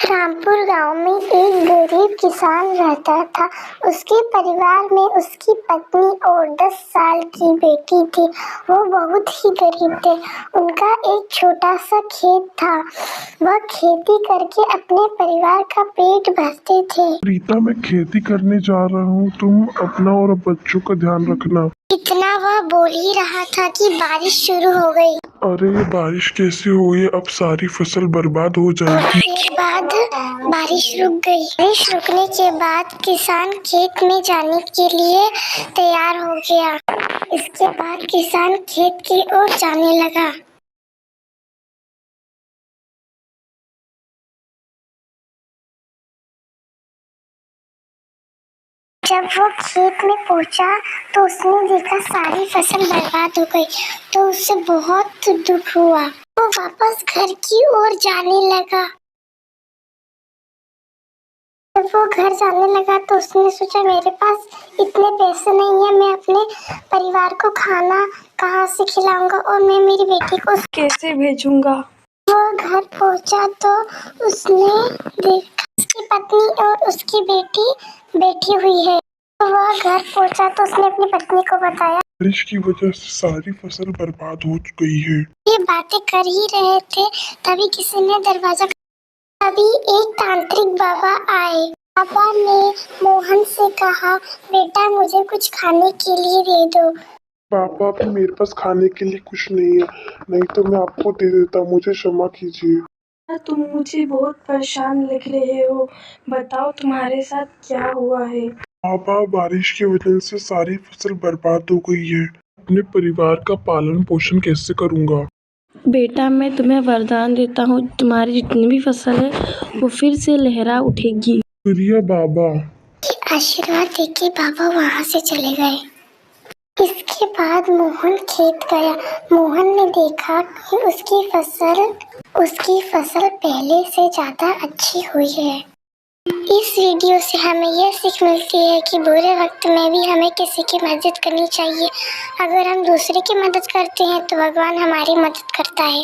रामपुर गांव में एक गरीब किसान रहता था। उसके परिवार में उसकी पत्नी और 10 साल की बेटी थी। वो बहुत ही गरीब थे। उनका एक छोटा सा खेत था। वह खेती करके अपने परिवार का पेट भरते थे। रीता, मैं खेती करने जा रहा हूँ। तुम अपना और बच्चों का ध्यान रखना। इतना वह बोल ही रहा था कि बारिश शुरू हो गई। अरे, ये बारिश कैसे हुई? अब सारी फसल बर्बाद हो जाएगी। उसके बाद बारिश रुक गई। बारिश रुकने के बाद किसान खेत में जाने के लिए तैयार हो गया। इसके बाद किसान खेत की ओर जाने लगा। जब वो खेत में पहुंचा तो उसने देखा सारी फसल बर्बाद हो गई। तो उसे बहुत दुख हुआ। वो वापस घर की ओर जाने लगा। जब वो घर जाने लगा तो उसने सोचा, मेरे पास इतने पैसे नहीं है, मैं अपने परिवार को खाना कहाँ से खिलाऊंगा और मैं मेरी बेटी को कैसे भेजूंगा। वो घर पहुंचा तो उसने देखा उसकी पत्नी और उसकी बेटी बैठी हुई है। वह घर पहुंचा तो उसने अपनी पत्नी को बताया। बारिश की वजह से सारी फसल बर्बाद हो गई है। ये बातें कर ही रहे थे, तभी किसी ने दरवाजा। तभी एक तांत्रिक बाबा आए। बाबा ने मोहन से कहा, बेटा मुझे कुछ खाने के लिए दे दो। पापा, अभी मेरे पास खाने के लिए कुछ नहीं है, नहीं तो मैं आपको दे देता। मुझे क्षमा कीजिए। तुम मुझे बहुत परेशान लग रहे हो। बताओ तुम्हारे साथ क्या हुआ है। पापा, बारिश की वजह से सारी फसल बर्बाद हो गई है। अपने परिवार का पालन पोषण कैसे करूंगा? बेटा, मैं तुम्हें वरदान देता हूँ, तुम्हारी जितनी भी फसल है वो फिर से लहरा उठेगी। शुक्रिया बाबा। आशीर्वाद देके बाबा वहाँ से चले गए। इसके बाद मोहन खेत गया। मोहन ने देखा कि उसकी फसल पहले से ज्यादा अच्छी हुई है। इस वीडियो से हमें यह सीख मिलती है कि बुरे वक्त में भी हमें किसी की मदद करनी चाहिए। अगर हम दूसरे की मदद करते हैं तो भगवान हमारी मदद करता है।